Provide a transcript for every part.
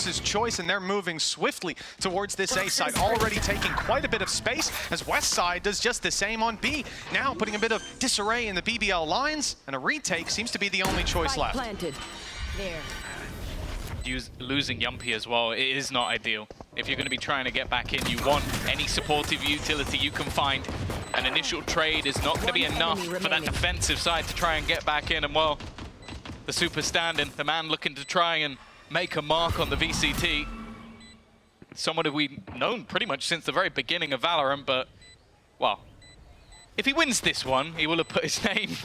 forces choice, and they're moving swiftly towards this A side, already taking quite a bit of space, as West side does just the same on B. Now putting a bit of disarray in the BBL lines, and a retake seems to be the only choice left. Planted. There. Losing Yumpy as well, it is not ideal. If you're going to be trying to get back in, you want any supportive utility you can find. An initial trade is not going to be enough for that defensive side to try and get back in. And well, the super stand-in, the man looking to try and make a mark on the VCT. Someone who we've known pretty much since the very beginning of Valorant, but, well, if he wins this one, he will have put his name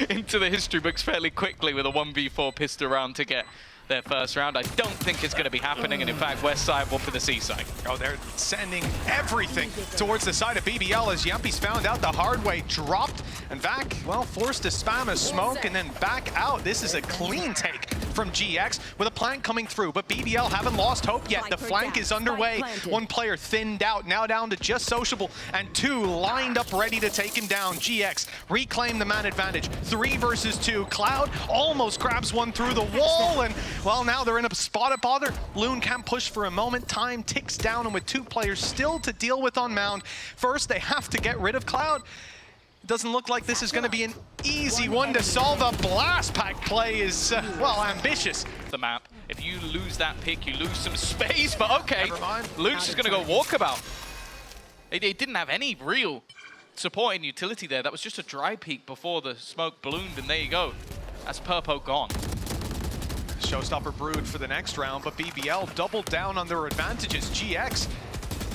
into the history books fairly quickly with a 1v4 pistol round to get their first round. I don't think it's going to be happening, and in fact, West side will for the C side. Oh, they're sending everything towards the side of BBL as Yumpy's found out the hard way, dropped, and back, well, forced to spam a smoke and then back out. This is a clean take from GX with a plant coming through, but BBL haven't lost hope yet. The flank is underway. One player thinned out, now down to just Sociable, and two lined up ready to take him down. GX reclaim the man advantage. 3 versus 2. Cloud almost grabs one through the wall, and well, now they're in a spot of bother. Loon can't push for a moment. Time ticks down, and with 2 players still to deal with on Mound, first they have to get rid of Cloud. It doesn't look like this is going to be an easy one to solve. A blast pack play is, well, ambitious. The map. If you lose that pick, you lose some space, but okay. Luke's just going to go walkabout. It didn't have any real supporting utility there. That was just a dry peek before the smoke ballooned, and there you go. That's Purpo gone. Showstopper brewed for the next round, but BBL doubled down on their advantages. GX,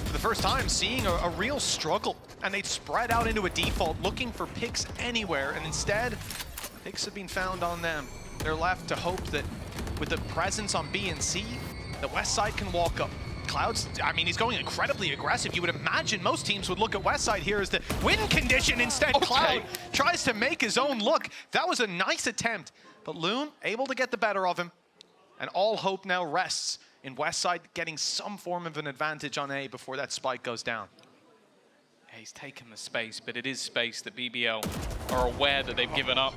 for the first time, seeing a real struggle, and they'd spread out into a default, looking for picks anywhere, and instead, picks have been found on them. They're left to hope that with the presence on B and C, the West side can walk up. Cloud's, I mean, he's going incredibly aggressive. You would imagine most teams would look at West side here as the win condition. Instead, okay. Cloud tries to make his own look. That was a nice attempt, but Loon able to get the better of him. And all hope now rests in Westside getting some form of an advantage on A before that spike goes down. Yeah, he's taken the space, but it is space that BBL are aware that they've given up.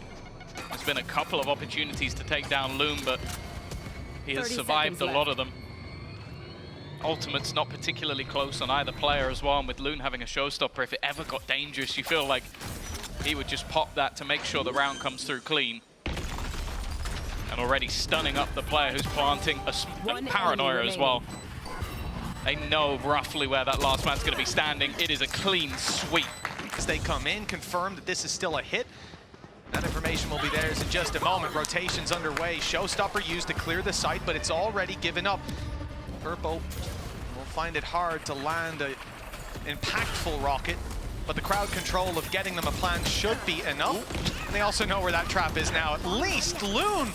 There's been a couple of opportunities to take down Loon, but he has survived a lot of them. Ultimate's not particularly close on either player as well, and with Loon having a showstopper, if it ever got dangerous, you feel like he would just pop that to make sure the round comes through clean. And already stunning up the player who's planting a paranoia as well. They know roughly where that last man's going to be standing. It is a clean sweep. As they come in, confirm that this is still a hit. That information will be theirs in just a moment. Rotation's underway. Showstopper used to clear the site, but it's already given up. Purpo will find it hard to land an impactful rocket, but the crowd control of getting them a plan should be enough. And they also know where that trap is now. At least Loon,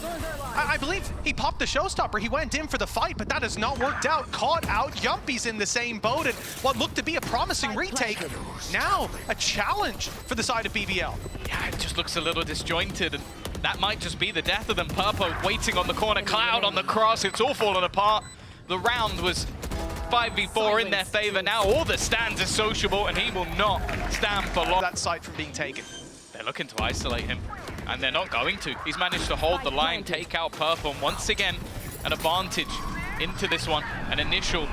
I believe he popped the showstopper. He went in for the fight, but that has not worked out. Caught out. Yumpy's in the same boat, and what looked to be a promising retake, now a challenge for the side of BBL. Yeah, it just looks a little disjointed, and that might just be the death of them. Purpo waiting on the corner, Cloud on the cross. It's all falling apart. The round was 5v4 in their favor. Now all the stands are sociable, and he will not stand for long. That site from being taken. They're looking to isolate him, and they're not going to. He's managed to hold the line, take out Purple, and once again, an advantage into this one. An initial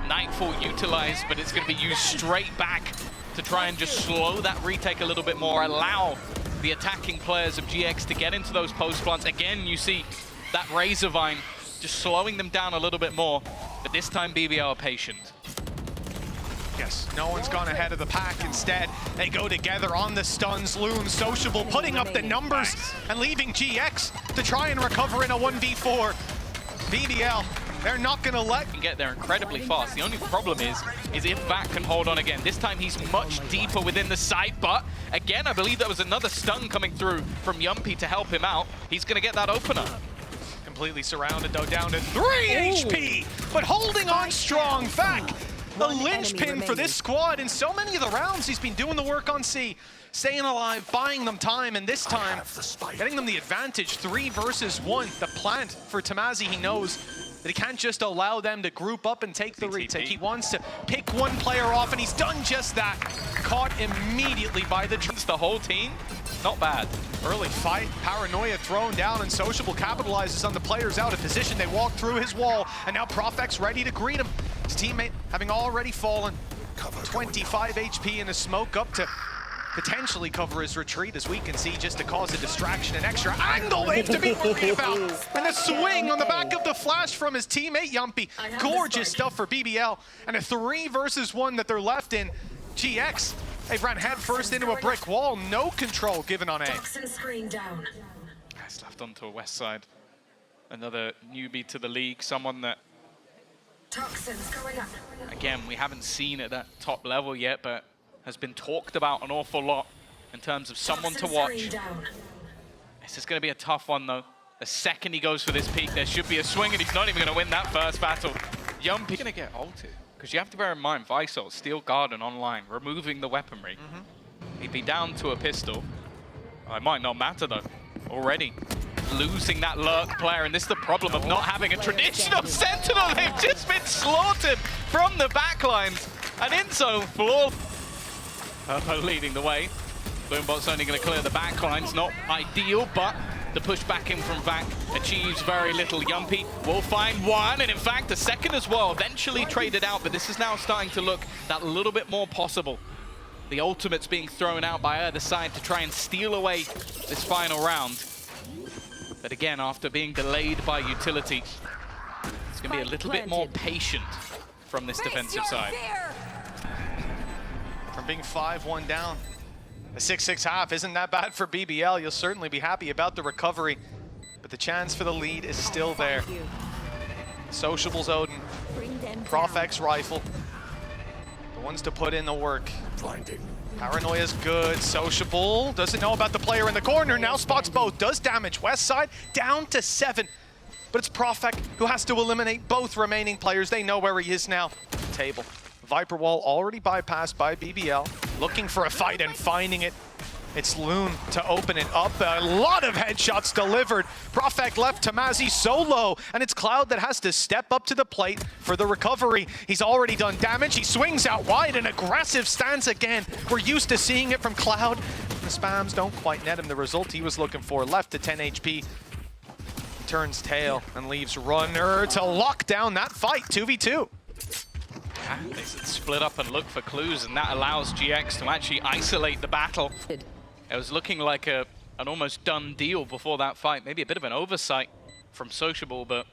Nightfall utilized, but it's going to be used straight back to try and just slow that retake a little bit more, allow the attacking players of GX to get into those post plants. Again, you see that Razorvine just slowing them down a little bit more, but this time BBL are patient. Yes, no one's gone ahead of the pack. Instead, they go together on the stuns. Loon, Sociable, putting up the numbers and leaving GX to try and recover in a 1v4. BBL, they're not going to let him get there incredibly fast. The only problem is if Vac can hold on again. This time he's much deeper within the site, but again, I believe there was another stun coming through from Yumpy to help him out. He's going to get that opener. Completely surrounded, though, down to 3 HP, but holding on strong. Vac, the linchpin for this squad. In so many of the rounds, he's been doing the work on C, staying alive, buying them time, and this time, getting them the advantage. 3 versus 1. The plant for Tamazi, he knows that he can't just allow them to group up and take the retake. He wants to pick one player off, and he's done just that. Caught immediately by the whole team. Not bad. Early fight, Paranoia thrown down, and Sociable capitalizes on the players out of position. They walk through his wall, and now Profec's ready to greet him. His teammate having already fallen. 25 HP in a smoke up to potentially cover his retreat, as we can see, just to cause a distraction, an extra angle they have to be worried about. And a swing on the back of the flash from his teammate, Yumpy. Gorgeous stuff for BBL. And a 3 versus 1 that they're left in. GX, they've ran headfirst into a brick wall. No control given on A. It's left onto a west side. Another newbie to the league, someone that, again, we haven't seen at that top level yet, but has been talked about an awful lot in terms of someone to watch. This is going to be a tough one, though. The second he goes for this peak, there should be a swing, and he's not even going to win that first battle. Yumpy going to get ulted, because you have to bear in mind, Visol, Steel Garden online, removing the weaponry. He'd be down to a pistol. It might not matter, though, already. Losing that lurk player, and this is the problem of not having a traditional sentinel. They've just been slaughtered from the backlines. An in-zone floor. Purpo leading the way. Boombot's only going to clear the backlines. Not ideal, but the push back in from Vac achieves very little. Yumpy will find one, and in fact, a second as well. Eventually traded out, but this is now starting to look that little bit more possible. The ultimate's being thrown out by either side to try and steal away this final round. But again, after being delayed by utility, it's going to be a little bit more patient from this defensive side. From being 5-1 down, a 6-6 half isn't that bad for BBL. You'll certainly be happy about the recovery, but the chance for the lead is still there. Sociable's Odin, Profec's rifle, the ones to put in the work. Paranoia's good. Sociable doesn't know about the player in the corner. Now spots both. Does damage. West side down to 7. But it's Profec who has to eliminate both remaining players. They know where he is now. Table. Viper wall already bypassed by BBL. Looking for a fight and finding it. It's Loon to open it up. A lot of headshots delivered. Profec left Tamazi so low, and it's Cloud that has to step up to the plate for the recovery. He's already done damage. He swings out wide, an aggressive stance again. We're used to seeing it from Cloud. The spams don't quite net him the result he was looking for. Left to 10 HP. Turns tail and leaves Runner to lock down that fight. 2v2. They split up and look for clues, and that allows GX to actually isolate the battle. It was looking like an almost done deal before that fight. Maybe a bit of an oversight from Sociable, but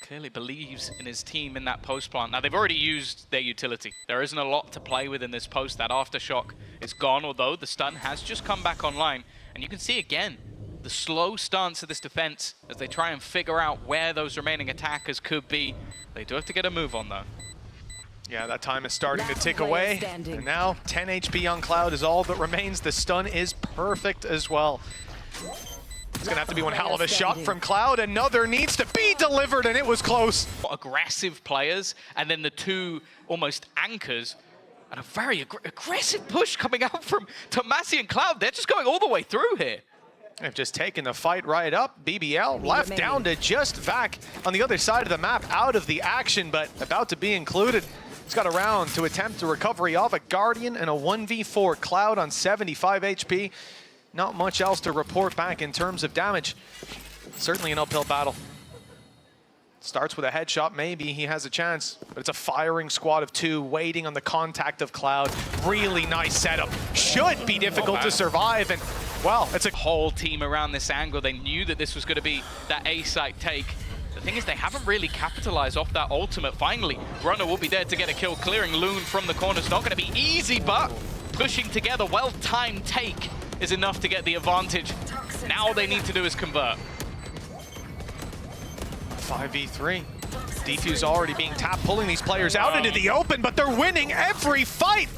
clearly believes in his team in that post plant. Now, they've already used their utility. There isn't a lot to play with in this post. That aftershock is gone, although the stun has just come back online. And you can see again the slow stance of this defense as they try and figure out where those remaining attackers could be. They do have to get a move on, though. Yeah, that time is starting to tick away. And now 10 HP on Cloud is all that remains. The stun is perfect as well. It's going to have to be one hell of a shot from Cloud. Another needs to be delivered, and it was close. Aggressive players, and then the two almost anchors, and a very aggressive push coming out from Tomasi and Cloud. They're just going all the way through here. They've just taken the fight right up. BBL left down to just Vac on the other side of the map, out of the action, but about to be included. He's got a round to attempt a recovery of a Guardian and a 1v4. Cloud on 75 HP. Not much else to report back in terms of damage. Certainly an uphill battle. Starts with a headshot, maybe he has a chance, but it's a firing squad of 2 waiting on the contact of Cloud. Really nice setup. Should be difficult to survive, and well, it's a whole team around this angle. They knew that this was going to be that A-site take. The thing is, they haven't really capitalized off that ultimate. Finally, Runner will be there to get a kill. Clearing Loon from the corner is not going to be easy, but pushing together, well-timed take is enough to get the advantage. Now all they need to do is convert. 5v3. Defuse already being tapped, pulling these players out into the open, but they're winning every fight.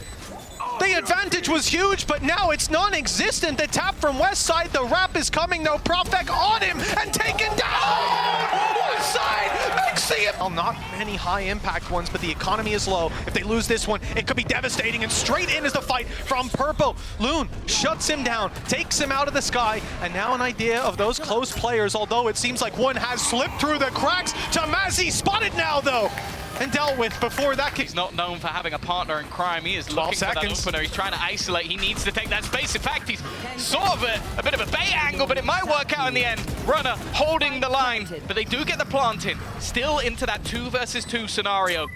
The advantage was huge, but now it's non-existent. The tap from West side, the wrap is coming though. Profec on him and taken down! One side, Maxi! Well, not many high impact ones, but the economy is low. If they lose this one, it could be devastating, and straight in is the fight from Purpo. Loon shuts him down, takes him out of the sky, and now an idea of those close players, although it seems like one has slipped through the cracks. Tamazi spotted now though. and dealt with before that kick. He's not known for having a partner in crime. He is looking for that opener. He's trying to isolate. He needs to take that space. In fact, he's sort of a bit of a bait angle, but it might work out in the end. Runner holding the line, but they do get the plant in. Still into that 2 versus 2 scenario.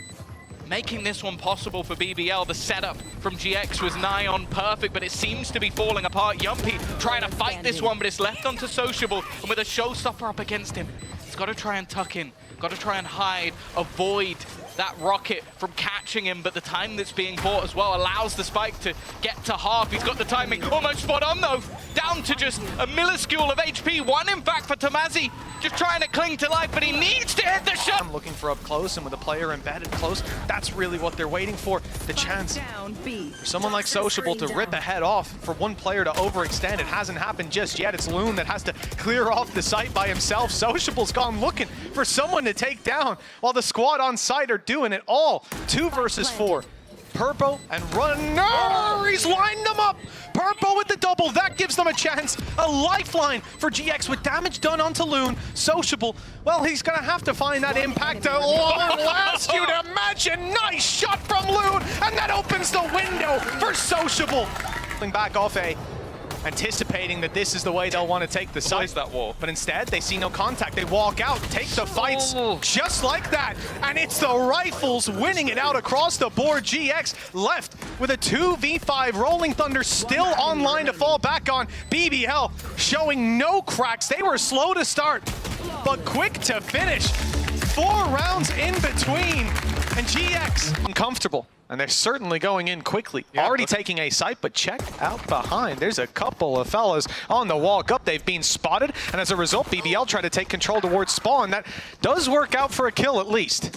Making this one possible for BBL. The setup from GX was nigh on perfect, but it seems to be falling apart. Yumpy trying to fight this one, but it's left onto Sociable, and with a showstopper up against him, he's got to try and tuck in, got to try and hide, avoid that rocket from catching him, but the time that's being bought as well allows the spike to get to half. He's got the timing almost spot on though, down to just a minuscule of HP. One in fact for Tomazi, just trying to cling to life, but he needs to hit the shot. I'm looking for up close, and with a player embedded close, that's really what they're waiting for. The chance for someone like Sociable to rip a head off, for one player to overextend. It hasn't happened just yet. It's Loon that has to clear off the site by himself. Sociable's gone looking for someone to take down, while the squad on site are doing it all. 2 versus 4. Purpo and Runner, he's lined them up. Purpo with the double, that gives them a chance. A lifeline for GX with damage done onto Loon. Sociable, well, he's gonna have to find that impact to last you to imagine. Nice shot from Loon, and that opens the window for Sociable. Back off A, anticipating that this is the way they'll want to take the site. That wall. But instead, they see no contact. They walk out, take the fights just like that. And it's the Rifles winning it out across the board. GX left with a 2v5. Rolling Thunder still online to fall back on. BBL showing no cracks. They were slow to start, but quick to finish. 4 rounds in between. And GX uncomfortable. And they're certainly going in quickly. Yeah, already taking a site, but check out behind. There's a couple of fellas on the walk up. They've been spotted, and as a result, BBL try to take control towards spawn. That does work out for a kill at least.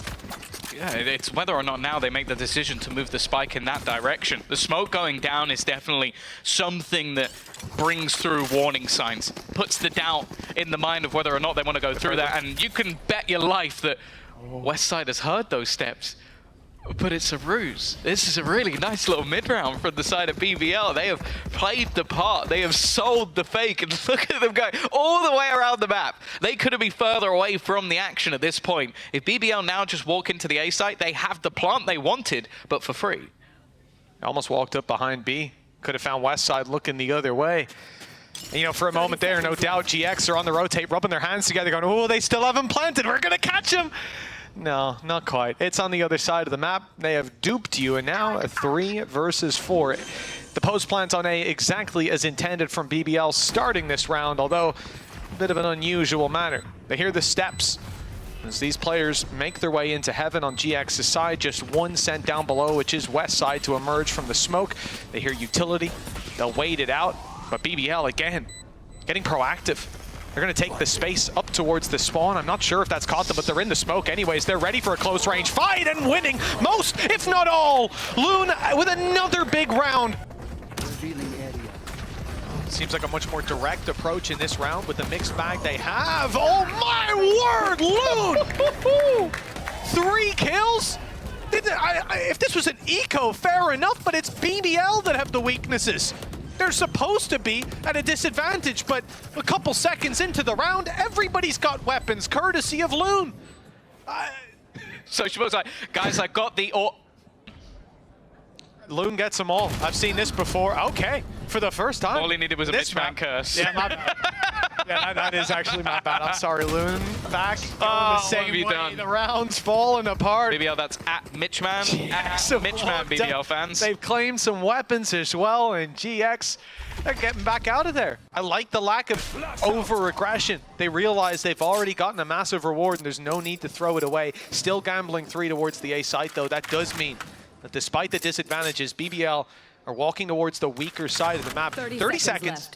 Yeah, it's whether or not now they make the decision to move the spike in that direction. The smoke going down is definitely something that brings through warning signs, puts the doubt in the mind of whether or not they want to go through that, and you can bet your life that Westside has heard those steps. But it's a ruse. This is a really nice little mid-round from the side of BBL. They have played the part. They have sold the fake. And look at them going all the way around the map. They couldn't be further away from the action at this point. If BBL now just walk into the A site, they have the plant they wanted, but for free. Almost walked up behind B. Could have found Westside looking the other way. And, you know, for a moment there, no doubt, GX are on the rotate, rubbing their hands together, going, oh, they still haven't planted. We're going to catch him. No, not quite. It's on the other side of the map. They have duped you, and now a 3 versus 4. The post plant on A exactly as intended from BBL starting this round, although a bit of an unusual manner. They hear the steps as these players make their way into heaven on GX's side. Just 1 sent down below, which is Westside to emerge from the smoke. They hear utility. They'll wait it out, but BBL again getting proactive. They're going to take the space up towards the spawn. I'm not sure if that's caught them, but they're in the smoke anyways. They're ready for a close range fight and winning most, if not all. Loon with another big round. Seems like a much more direct approach in this round with the mixed bag they have. Oh my word, Loon! 3 kills? If this was an eco, fair enough, but it's BBL that have the weaknesses. They're supposed to be at a disadvantage, but a couple seconds into the round, everybody's got weapons, courtesy of Loon. So she was like, guys, I got the... Loon gets them all. I've seen this before. Okay, for the first time. All he needed was a Mitchman curse. Yeah, yeah, that is actually my bad. I'm sorry, Loon. Back going the same way. Done? The round's falling apart. BBL, that's at Mitchman. At Mitchman, BBL fans. They've claimed some weapons as well, and GX, they're getting back out of there. I like the lack of over-aggression. They realize they've already gotten a massive reward, and there's no need to throw it away. Still gambling 3 towards the A site, though. That does mean that despite the disadvantages, BBL are walking towards the weaker side of the map. 30 seconds.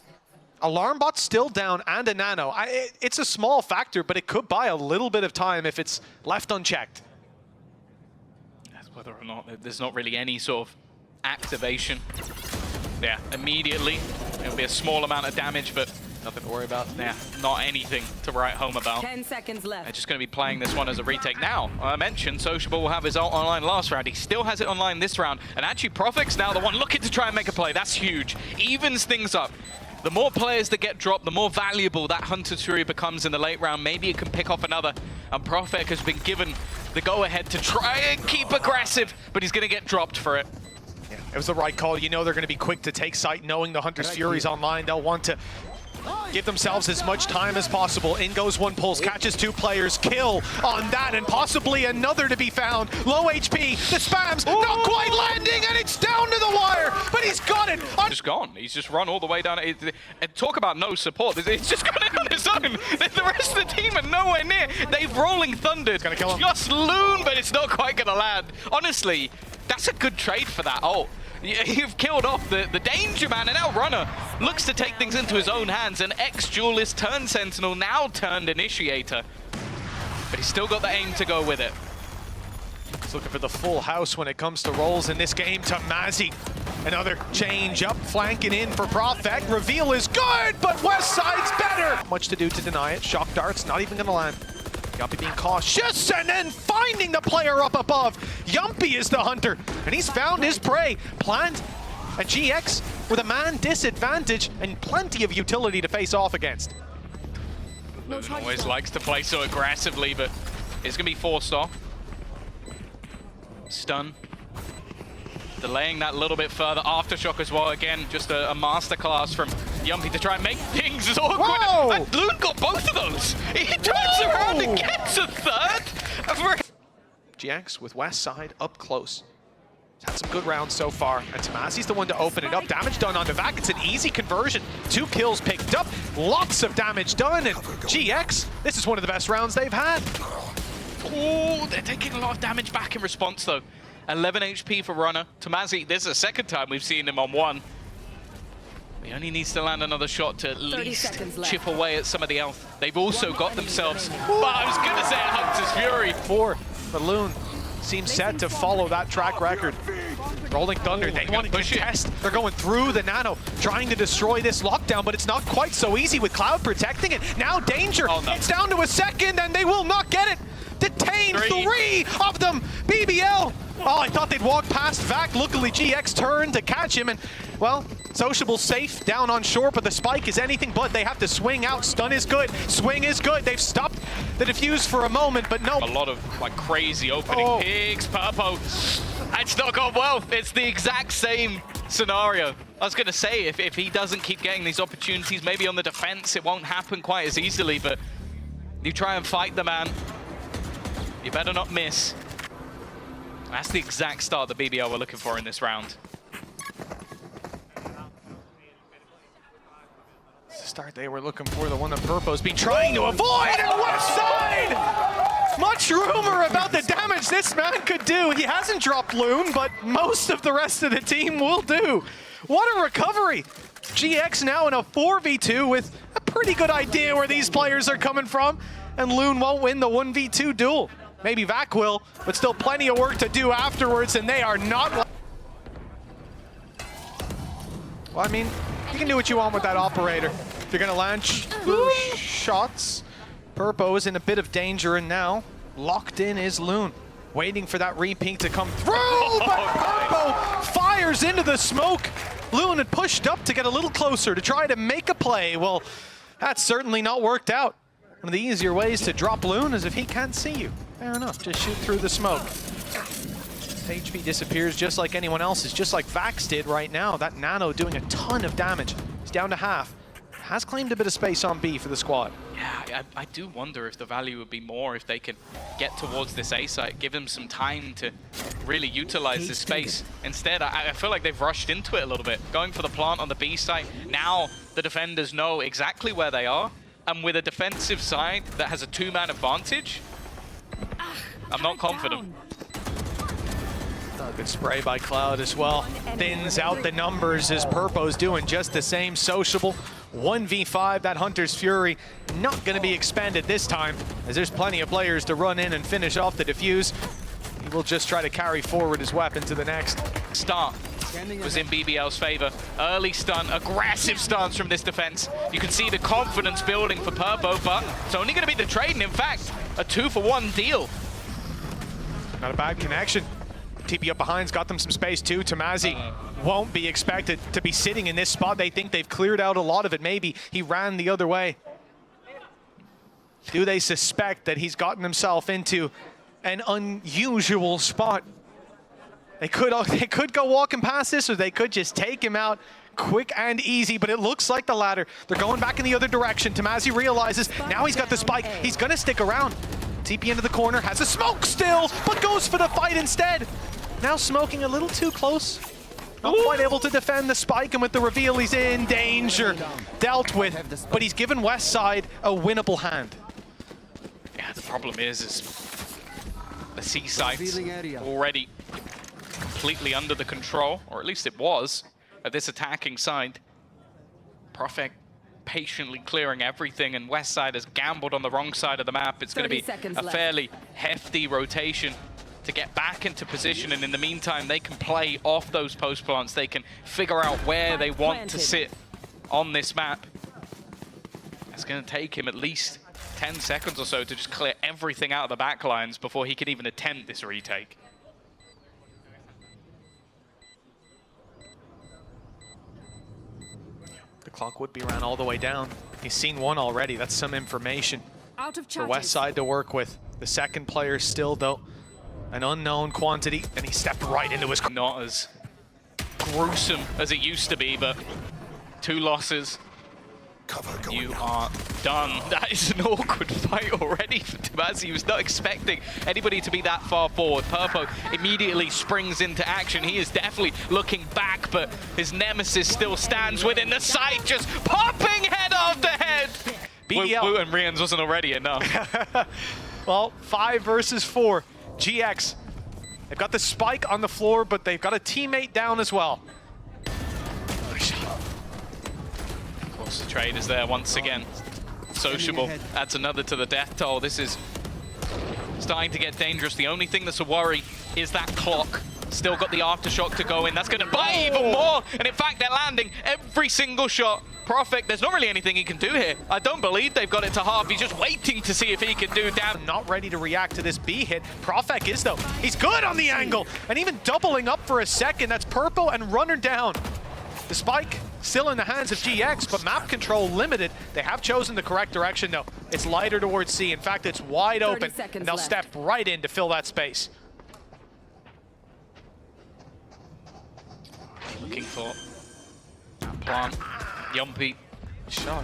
Alarm bot's still down and a nano. It's a small factor, but it could buy a little bit of time if it's left unchecked. Whether or not there's not really any sort of activation. Yeah, immediately. It'll be a small amount of damage, but nothing to worry about. Yeah, not anything to write home about. 10 seconds left. They're just going to be playing this one as a retake. Now, I mentioned Sociable will have his ult online last round. He still has it online this round. And actually, Profix now the one looking to try and make a play. That's huge. Evens things up. The more players that get dropped, the more valuable that Hunter Turi becomes in the late round. Maybe it can pick off another. And Profec has been given the go-ahead to try and keep aggressive, but he's going to get dropped for it. Yeah, it was the right call. You know they're going to be quick to take site, knowing the Hunter's Fury's online. They'll want to give themselves as much time as possible. In goes one pulse, catches two players, kill on that, and possibly another to be found. Low HP, the spams, not quite landing, and it's down to the wire, but he's got it. Just gone. He's just run all the way down. And talk about no support. He's just gone in on his own. The rest of the team are nowhere near. They've rolling thundered. Gonna kill him. Just Loon, but it's not quite going to land. Honestly, that's a good trade for that ult. You've killed off the danger man, and now Runner looks to take things into his own hands. An ex-duelist turned Sentinel, now turned Initiator. But he's still got the aim to go with it. He's looking for the full house when it comes to rolls in this game. Tamazi, another change up, flanking in for Prophet. Reveal is good, but West Side's better. Much to do to deny it. Shock darts, not even gonna land. Yumpy being cautious and then finding the player up above. Yumpy is the hunter, and he's found his prey. Plant and GX with a man disadvantage and plenty of utility to face off against. Loon always likes to play so aggressively, but it's going to be forced off. Stun. Delaying that a little bit further. Aftershock as well. Again, just a masterclass from Yumpy to try and make things as awkward. Whoa! And Loon got both of those. He turns around and gets a third. GX with West Side up close. He's had some good rounds so far, and Tamazi's the one to open it up. Damage done on Vac. It's an easy conversion. 2 kills picked up, lots of damage done, and GX, this is one of the best rounds they've had. Oh, they're taking a lot of damage back in response though. 11 HP for Runner. Tamazi, this is the second time we've seen him on one. He only needs to land another shot to at least chip away at some of the health. They've also got themselves, well, I was going to say Hunter's Fury. 4, but Loon seems set to follow that track record. Rolling Thunder, they want to contest. They're going through the Nano, trying to destroy this lockdown, but it's not quite so easy with Cloud protecting it. Now Danger, it's down to a second, and they will not get it. Detained 3 of them. BBL. Oh, I thought they'd walk past Vac. Luckily, GX turned to catch him, and, well, Sociable's safe down on shore, but the spike is anything but. They have to swing out. Stun is good. Swing is good. They've stopped the defuse for a moment, but no. A lot of, like, crazy opening picks. Purpo. It's not gone well. It's the exact same scenario. I was going to say, if he doesn't keep getting these opportunities, maybe on the defense, it won't happen quite as easily, but you try and fight the man. You better not miss. That's the exact start that BBL were looking for in this round. It's the start they were looking for, the one that Purpo's been trying to avoid, and West Side! Much rumor about the damage this man could do. He hasn't dropped Loon, but most of the rest of the team will do. What a recovery! GX now in a 4v2 with a pretty good idea where these players are coming from, and Loon won't win the 1v2 duel. Maybe Vac will, but still plenty of work to do afterwards, and they are not. Well, I mean, you can do what you want with that operator. If you're gonna land shots, Purpo is in a bit of danger, and now locked in is Loon, waiting for that repeat to come through, but Purpo fires into the smoke. Loon had pushed up to get a little closer to try to make a play. Well, that's certainly not worked out. One of the easier ways to drop Loon is if he can't see you. Fair enough, just shoot through the smoke. HP disappears just like anyone else's, just like Vax did right now. That Nano doing a ton of damage. He's down to half. Has claimed a bit of space on B for the squad. Yeah, I do wonder if the value would be more if they could get towards this A site, give them some time to really utilize this space. Instead, I feel like they've rushed into it a little bit, going for the plant on the B site. Now the defenders know exactly where they are, and with a defensive side that has a 2-man advantage, I'm not confident. Good spray by Cloud as well. Thins out the numbers as Purpo's doing just the same. Sociable 1v5, that Hunter's Fury not going to be expanded this time, as there's plenty of players to run in and finish off the defuse. He will just try to carry forward his weapon to the next. Start was in BBL's favor. Early stun, aggressive stance from this defense. You can see the confidence building for Purpo, but it's only going to be the trade, and in fact, a 2-for-1 deal. Not a bad connection. TP up behind's got them some space too. Tamazi won't be expected to be sitting in this spot. They think they've cleared out a lot of it. Maybe he ran the other way. Do they suspect that he's gotten himself into an unusual spot. They could go walking past this, or they could just take him out quick and easy, but it looks like the latter. They're going back in the other direction. Tamazi realizes now he's got the spike. He's gonna stick around. TP into the corner, has a smoke still, but goes for the fight instead. Now smoking a little too close. Not quite able to defend the spike, and with the reveal, he's in danger. Dealt with, but he's given Westside a winnable hand. Yeah, the problem is the C site's already completely under the control, or at least it was, of this attacking side. Profek patiently clearing everything, and Westside has gambled on the wrong side of the map. It's going to be a fairly hefty rotation to get back into position, and in the meantime, they can play off those post plants. They can figure out where they want to sit on this map. It's going to take him at least 10 seconds or so to just clear everything out of the back lines before he can even attempt this retake. The clock would be ran all the way down. He's seen one already. That's some information for Westside to work with. The second player still, though, an unknown quantity, and he stepped right into his... Not as gruesome as it used to be, but 2 losses. You are done. That is an awkward fight already for Tamazi. He was not expecting anybody to be that far forward. Purpo immediately springs into action. He is definitely looking back, but his nemesis still stands within the sight, just popping head after head. BBL. Wu and Rians wasn't already enough. Well, 5 versus 4. GX. They've got the spike on the floor, but they've got a teammate down as well. Of course, the trade is there once again. Sociable adds another to the death toll. This is starting to get dangerous. The only thing that's a worry is that clock. Still got the aftershock to go in. That's going to buy even more. And in fact, they're landing every single shot. Profek, there's not really anything he can do here. I don't believe they've got it to half. He's just waiting to see if he can do damage. Not ready to react to this B hit. Profek is, though. He's good on the angle, and even doubling up for a second. That's Purpo and Runner down. The spike still in the hands of GX, but map control limited. They have chosen the correct direction, though. It's lighter towards C. In fact, it's wide open, and they'll step right in to fill that space. Looking for that plant. Yumpy Shot.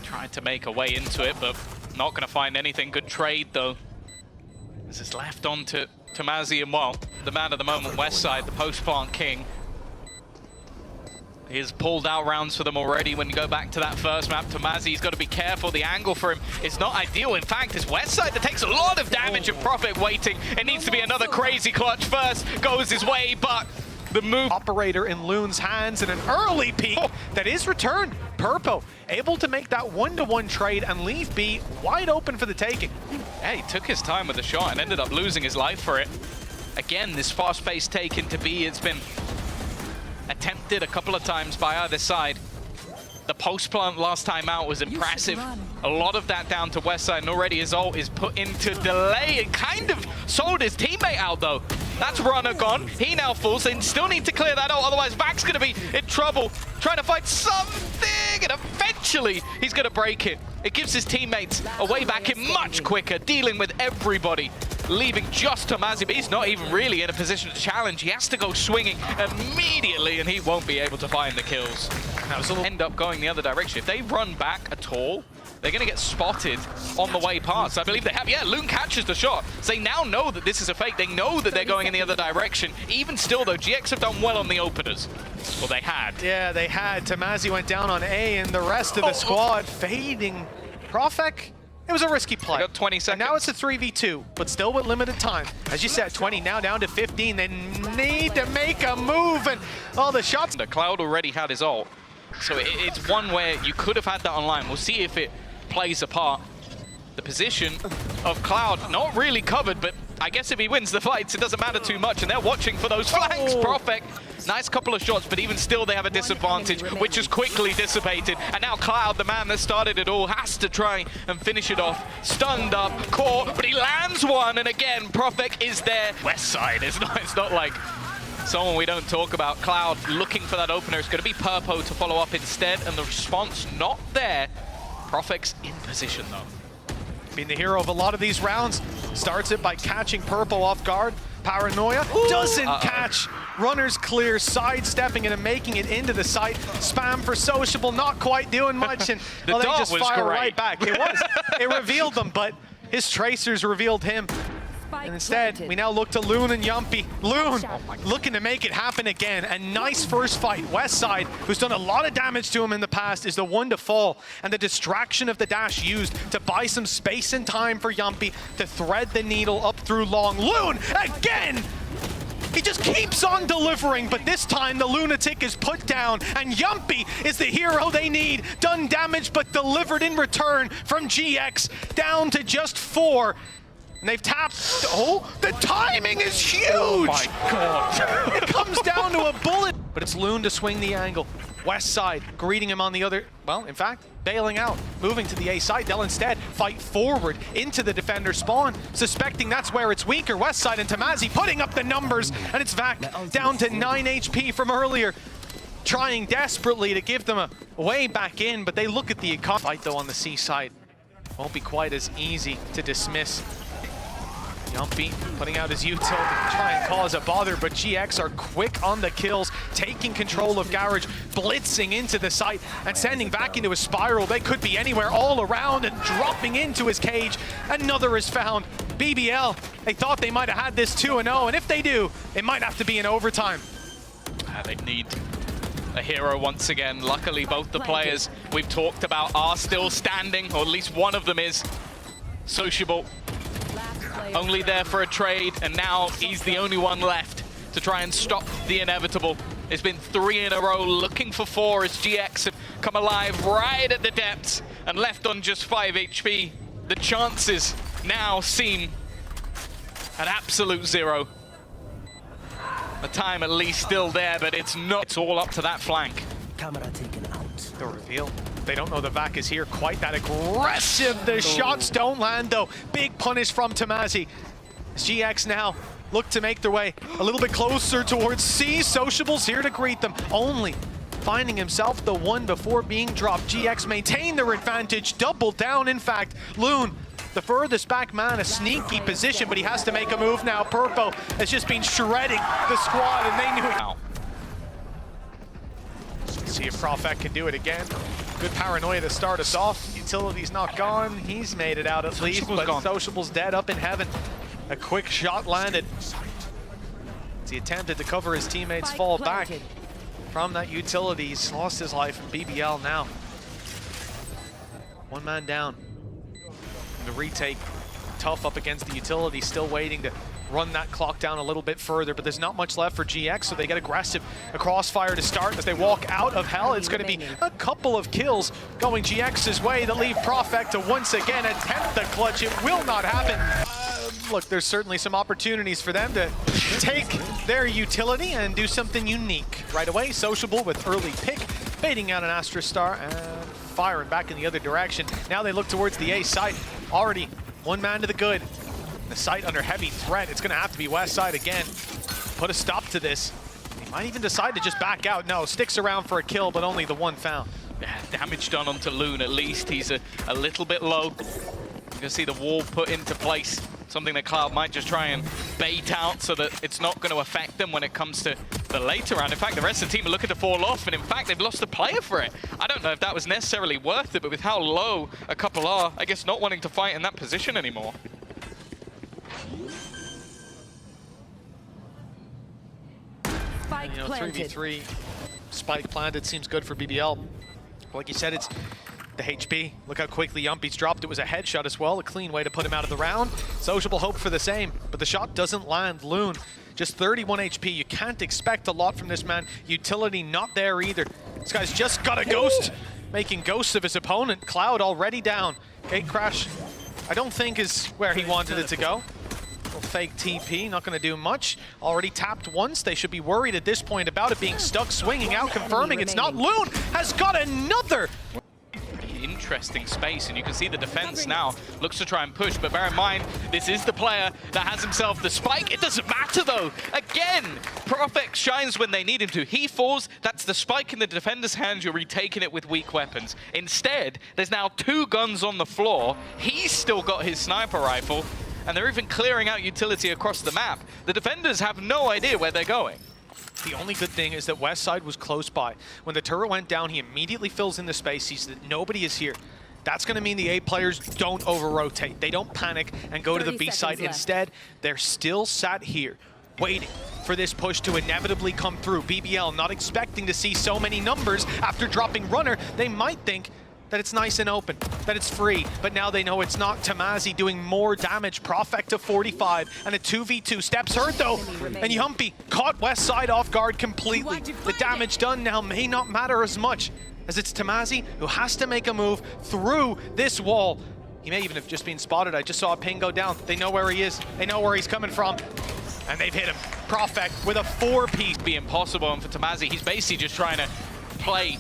Trying to make a way into it, but not going to find anything. Good trade, though. This is left on to Tamazi, and well, the man of the moment, Westside, the post-plant king. He's pulled out rounds for them already. When you go back to that first map, Tamazi's got to be careful. The angle for him is not ideal. In fact, it's Westside that takes a lot of damage and Profek waiting. It needs to be another crazy clutch first. Goes his way, but the move... Operator in Loon's hands, and an early peek that is returned. Purpo able to make that 1-to-1 trade and leave B wide open for the taking. Yeah, he took his time with the shot and ended up losing his life for it. Again, this fast-paced take into B, it's been attempted a couple of times by either side. The post plant last time out was impressive. A lot of that down to Westside, and already his ult is put into delay and kind of sold his teammate out, though. That's Runner gone. He now falls. They still need to clear that out, otherwise Vac's going to be in trouble, trying to find something, and eventually he's going to break it. It gives his teammates a way back in much quicker, dealing with everybody, leaving just Tamazi, but he's not even really in a position to challenge. He has to go swinging immediately, and he won't be able to find the kills. End up going the other direction. If they run back at all, they're going to get spotted on the way past. I believe they have. Yeah, Loon catches the shot. So they now know that this is a fake. They know that they're going in the other direction. Even still, though, GX have done well on the openers. Well, they had. Yeah, they had. Tamazi went down on A, and the rest of the squad fading. Profek, it was a risky play. They got 20 seconds. And now it's a 3v2, but still with limited time. As you said, 20 now down to 15. They need to make a move, and all the shots. The Cloud already had his ult. So it's one where you could have had that online. We'll see if it plays a part. The position of Cloud, not really covered, but I guess if he wins the fights, it doesn't matter too much, and they're watching for those flanks. Profek, nice couple of shots, but even still they have a disadvantage, which is quickly dissipated. And now Cloud, the man that started it all, has to try and finish it off. Stunned up, caught, but he lands one, and again, Profek is there. Westside, it's not like someone we don't talk about. Cloud looking for that opener. It's going to be Purpo to follow up instead, and the response not there. Profek's in position, though. Being the hero of a lot of these rounds. Starts it by catching Purple off guard. Paranoia doesn't catch. Runners clear, sidestepping it and making it into the site. Spam for Sociable, not quite doing much, and well, they just fire right back. It was. It revealed them, but his tracers revealed him. And instead, we now look to Loon and Yumpy. Loon looking to make it happen again. A nice first fight. West Side, who's done a lot of damage to him in the past, is the one to fall. And the distraction of the dash used to buy some space and time for Yumpy to thread the needle up through long. Loon again! He just keeps on delivering, but this time the lunatic is put down, and Yumpy is the hero they need. Done damage, but delivered in return from GX, down to just 4. And they've tapped. Oh, the timing is huge! Oh my god. It comes down to a bullet. But it's Loon to swing the angle. West Side greeting him on the other, well, in fact, bailing out, moving to the A side. They'll instead fight forward into the defender spawn, suspecting that's where it's weaker. West Side and Tamazi putting up the numbers, and it's Vac down to 9 HP from earlier. Trying desperately to give them a way back in, but they look at the fight though on the C side. Won't be quite as easy to dismiss. Yumpy putting out his util to try and cause a bother, but GX are quick on the kills, taking control of Garage, blitzing into the site and sending back into a spiral. They could be anywhere all around and dropping into his cage. Another is found. BBL, they thought they might have had this 2-0, and if they do, it might have to be in overtime. They need a hero once again. Luckily, both the players we've talked about are still standing, or at least one of them is. Sociable only there for a trade, and now he's the only one left to try and stop the inevitable. It's been 3 in a row, looking for 4 as GX have come alive right at the depths and left on just 5 HP. The chances now seem at absolute 0. The time at least still there, but it's not. It's all up to that flank. Camera taken out. The reveal. They don't know the Vac is here quite that aggressive. The shots don't land though. Big punish from Tamazi. GX now look to make their way a little bit closer towards C. Sociable's here to greet them. Only finding himself the one before being dropped. GX maintain their advantage. Double down, in fact. Loon, the furthest back man, a sneaky position, but he has to make a move now. Purpo has just been shredding the squad, and they knew it. See if Profek can do it again. Good Paranoia to start us off. Utility's not gone. He's made it out at least, but Sociable's dead up in heaven. A quick shot landed. As he attempted to cover his teammates' fall back from that utility. He's lost his life in BBL now. One man down. And the retake, tough up against the utility, still waiting to run that clock down a little bit further, but there's not much left for GX, so they get aggressive. A crossfire to start as they walk out of hell. It's going to be a couple of kills going GX's way that leave Profek to once again attempt the clutch. It will not happen. Look, there's certainly some opportunities for them to take their utility and do something unique. Right away, Sociable with early pick, baiting out an Astra Star and firing back in the other direction. Now they look towards the A site. Already one man to the good. The site under heavy threat. It's going to have to be West Side again. Put a stop to this. He might even decide to just back out. No, sticks around for a kill, but only the one found. Yeah, damage done onto Loon at least. He's a little bit low. You can see the wall put into place. Something that Cloud might just try and bait out so that it's not going to affect them when it comes to the later round. In fact, the rest of the team are looking to fall off, and in fact, they've lost a player for it. I don't know if that was necessarily worth it, but with how low a couple are, I guess not wanting to fight in that position anymore. Spike planted. 3v3, spike planted seems good for BBL. Like you said, it's the HP. Look how quickly Yumpy's dropped. It was a headshot as well, a clean way to put him out of the round. Sociable hope for the same, but the shot doesn't land. Loon, just 31 HP. You can't expect a lot from this man. Utility not there either. This guy's just got a ghost, making ghosts of his opponent. Cloud already down. Gate crash, I don't think is where he wanted it to go. Fake TP, not going to do much. Already tapped once. They should be worried at this point about it being stuck. Swinging out, confirming it's not. Loon has got another. interesting space, and you can see the defense now looks to try and push, but bear in mind, this is the player that has himself the spike. It doesn't matter though. Again, Profex shines when they need him to. He falls, that's the spike in the defender's hands, you're retaking it with weak weapons. Instead, there's now 2 guns on the floor. He's still got his sniper rifle, and they're even clearing out utility across the map. The defenders have no idea where they're going. The only good thing is that Westside was close by. When the turret went down, he immediately fills in the space, sees that nobody is here. That's going to mean the A players don't over-rotate. They don't panic and go to the B side. Instead, they're still sat here, waiting for this push to inevitably come through. BBL not expecting to see so many numbers after dropping Runner. They might think that it's nice and open, that it's free, but now they know it's not. Tamazi doing more damage, Profect to 45, and a 2v2. Steps hurt though, and Yumpy caught Westside off guard completely. The damage done now may not matter as much, as it's Tamazi who has to make a move through this wall. He may even have just been spotted. I just saw a ping go down. They know where he is, they know where he's coming from, and they've hit him. Profect with a 4-piece. Be impossible, and for Tamazi, he's basically just trying to play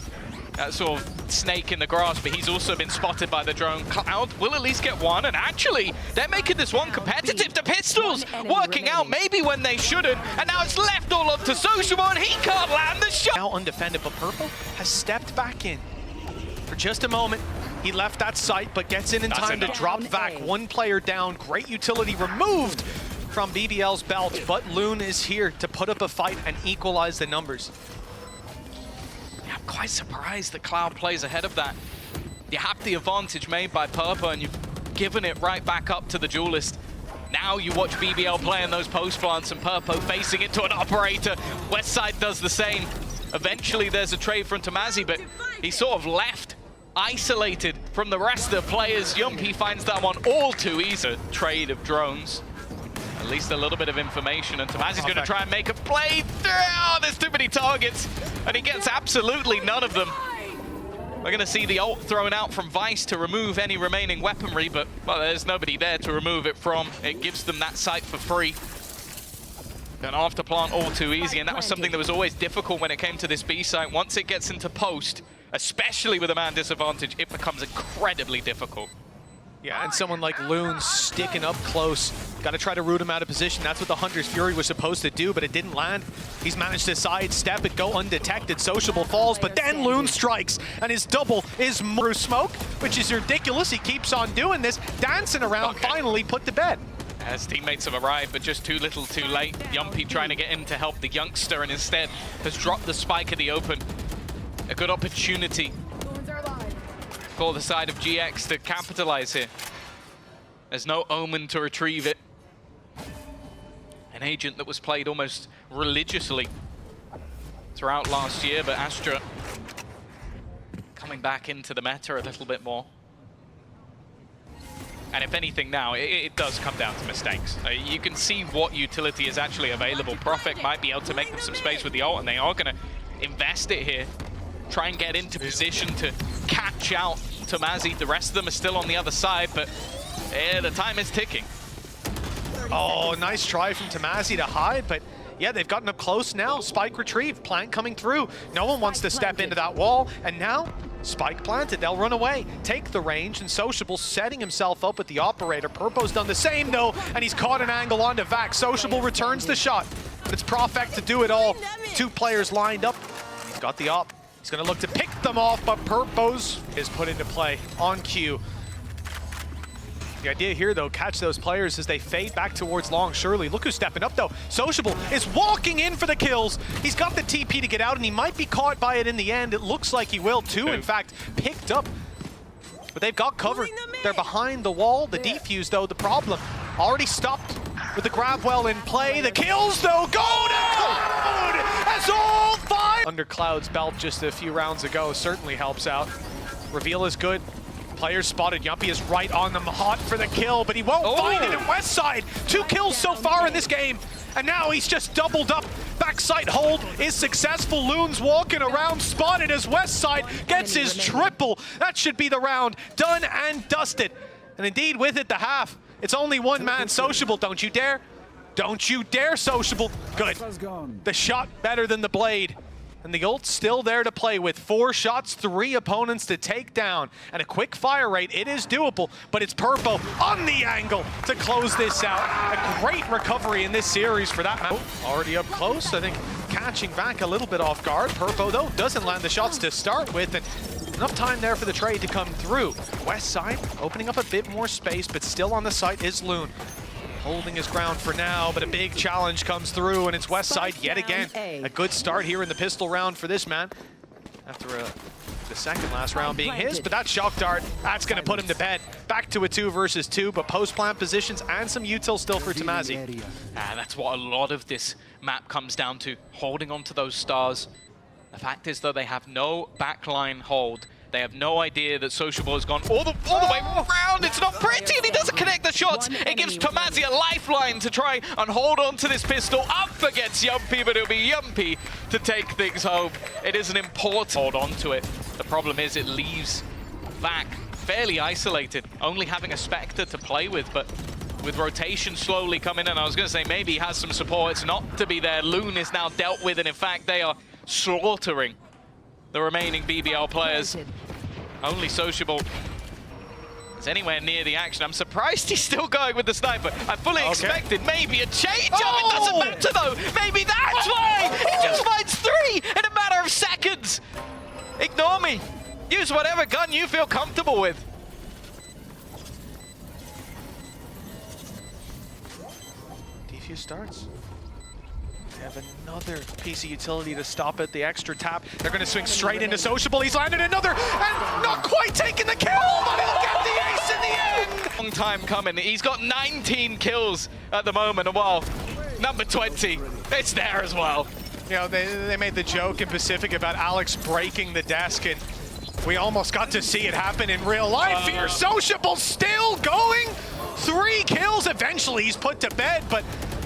that sort of snake in the grass, but he's also been spotted by the drone. Cloud will at least get one, and actually, they're making this one competitive. The pistols working out maybe when they shouldn't, and now it's left all up to Sociable, and he can't land the shot. Now undefended, but Purple has stepped back in for just a moment. He left that site, but gets in time to drop back. 1 player down, great utility removed from BBL's belt, but Loon is here to put up a fight and equalize the numbers. I'm quite surprised that Cloud plays ahead of that. You have the advantage made by Purple, and you've given it right back up to the Duelist. Now you watch BBL playing those post plants and Purple facing it to an operator. Westside does the same. Eventually there's a trade from Tamazi, but he's sort of left isolated from the rest of the players. Yumpy finds that one all too easy. A trade of drones. At least a little bit of information, and Tamazi's going to try and make a play. Oh, there's too many targets, and he gets absolutely none of them. We're going to see the ult thrown out from Vice to remove any remaining weaponry, but well, there's nobody there to remove it from. It gives them that site for free. An after plant all too easy, and that was something that was always difficult when it came to this B site. Once it gets into post, especially with a man disadvantage, it becomes incredibly difficult. Yeah, and someone like Loon sticking up close. Got to try to root him out of position. That's what the Hunter's Fury was supposed to do, but it didn't land. He's managed to sidestep it, go undetected. Sociable falls, but then Loon strikes, and his double is through smoke, which is ridiculous. He keeps on doing this, dancing around, finally put to bed. As teammates have arrived, but just too little too late. Yumpy trying to get in to help the youngster, and instead has dropped the spike at the open. A good opportunity for the side of GX to capitalize here. There's no Omen to retrieve it. An agent that was played almost religiously throughout last year, but Astra coming back into the meta a little bit more. And if anything now, it does come down to mistakes. You can see what utility is actually available. Profit might be able to make them some space with the ult, and they are going to invest it here. Try and get into position to catch out Tamazi. The rest of them are still on the other side, but the time is ticking. Oh, nice try from Tamazi to hide, but yeah, they've gotten up close now. Spike retrieved, plant coming through. No one wants to step into that wall, and now spike planted. They'll run away, take the range, and Sociable setting himself up with the operator. Purpo's done the same though, and he's caught an angle onto Vac. Sociable returns the shot, but it's Profect to do it all. 2 players lined up. He's got the op. He's going to look to pick them off, but Purpose is put into play on cue. The idea here, though, catch those players as they fade back towards long. Surely, look who's stepping up, though. Sociable is walking in for the kills. He's got the TP to get out, and he might be caught by it in the end. It looks like he will, too. In fact, picked up. But they've got cover. They're behind the wall. The defuse, though, the problem. Already stopped with the grab well in play. The kills, though, go to Cloud as all 5. Under Cloud's belt just a few rounds ago certainly helps out. Reveal is good. Players spotted. Yumpy is right on them, hot for the kill, but he won't find it at Westside. 2 kills so far in this game, and now he's just doubled up. Backside hold is successful. Loon's walking around, spotted as Westside gets his triple. That should be the round. Done and dusted. And indeed, with it, the half. It's only 1 man. Sociable, don't you dare. Don't you dare, Sociable. Good. The shot better than the blade. And the ult's still there to play with 4 shots, 3 opponents to take down. And a quick fire rate, it is doable, but it's Purpo on the angle to close this out. A great recovery in this series for that man. Already up close, I think catching back a little bit off guard. Purpo, though, doesn't land the shots to start with, and enough time there for the trade to come through. West side opening up a bit more space, but still on the site is Loon. Holding his ground for now, but a big challenge comes through, and it's West side yet again. A good start here in the pistol round for this man. After the second last round being his, but that shock dart, that's going to put him to bed. Back to a 2 versus 2, but post-plant positions and some util still for Tamazi. And that's what a lot of this map comes down to, holding on to those stars. The fact is, though, they have no backline hold. They have no idea that Sociable has gone all the way around. It's not pretty, and he doesn't connect the shots. It gives Tamazi a lifeline to try and hold on to this pistol. Up against Yumpy, but it'll be Yumpy to take things home. It is an important hold on to it. The problem is it leaves Vac fairly isolated, only having a Spectre to play with, but with rotation slowly coming in, I was going to say maybe he has some support. It's not to be there. Loon is now dealt with, and in fact, they are slaughtering the remaining BBL players. Only Sociable is anywhere near the action. I'm surprised he's still going with the sniper. I fully expected maybe a change up. It doesn't matter though. Maybe that's why he just finds 3 in a matter of seconds. Ignore me. Use whatever gun you feel comfortable with. Defuse starts. They have another piece of utility to stop it, the extra tap. They're going to swing straight into Sociable. He's landed another, and not quite taking the kill, but he'll get the ace in the end! Long time coming. He's got 19 kills at the moment, and well, number 20, it's there as well. You know, they made the joke in Pacific about Alex breaking the desk, and we almost got to see it happen in real life here. Sociable still going. 3 kills. Eventually, he's put to bed, but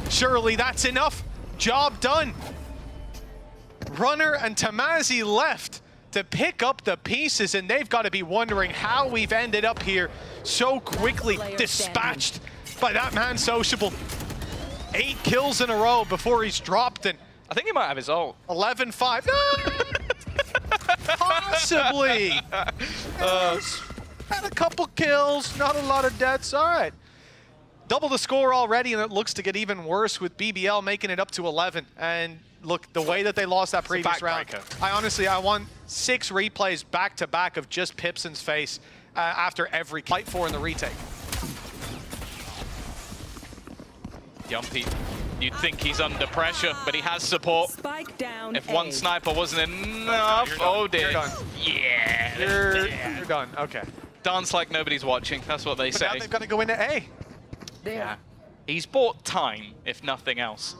surely that's enough. Job done. Runner and Tamazi left to pick up the pieces, and they've got to be wondering how we've ended up here so quickly, dispatched by that man Sociable. 8 kills in a row before he's dropped, and I think he might have his ult. 11-5. Possibly. Had a couple kills, not a lot of deaths. All right. Double the score already, and it looks to get even worse with BBL making it up to 11. And look, the way that they lost that previous round, I want 6 replays back-to-back of just Pipson's face after every fight for in the retake. Yumpy, you'd think he's under pressure, but he has support. Spike down. If one sniper wasn't enough, oh dear. You're done. Yeah. You're done, okay. Dance like nobody's watching, that's what they But say. now they've got to go into A. Yeah. He's bought time, if nothing else.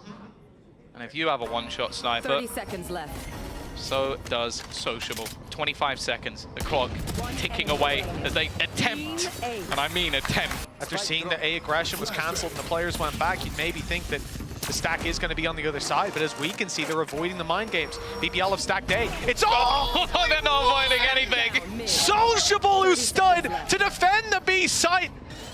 And if you have a one-shot sniper, 30 seconds left. so does Sociable. 25 seconds, the clock ticking away as they attempt, and I mean attempt. After seeing that A aggression was cancelled and the players went back, you'd maybe think that the stack is going to be on the other side, but as we can see, they're avoiding the mind games. BBL have stacked A. It's all! Oh, they're not avoiding anything! Sociable who stood to defend the B site.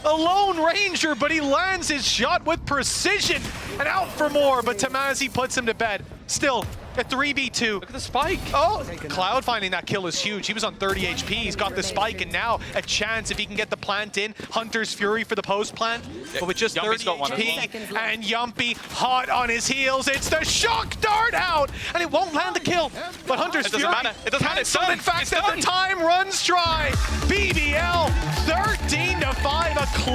A lone ranger, but he lands his shot with precision and out for more, but Tamazi puts him to bed. Still, a 3v2. Look at the spike. Oh, Cloud finding that kill is huge. He was on 30 HP. He's got the spike, and now a chance if he can get the plant in. Hunter's Fury for the post plant, but with just 30 HP, and Yumpy hot on his heels. It's the shock dart out, and it won't land the kill. But Hunter's Fury, it doesn't matter. It's done. In fact, that the time runs dry. BBL 13-5, a close.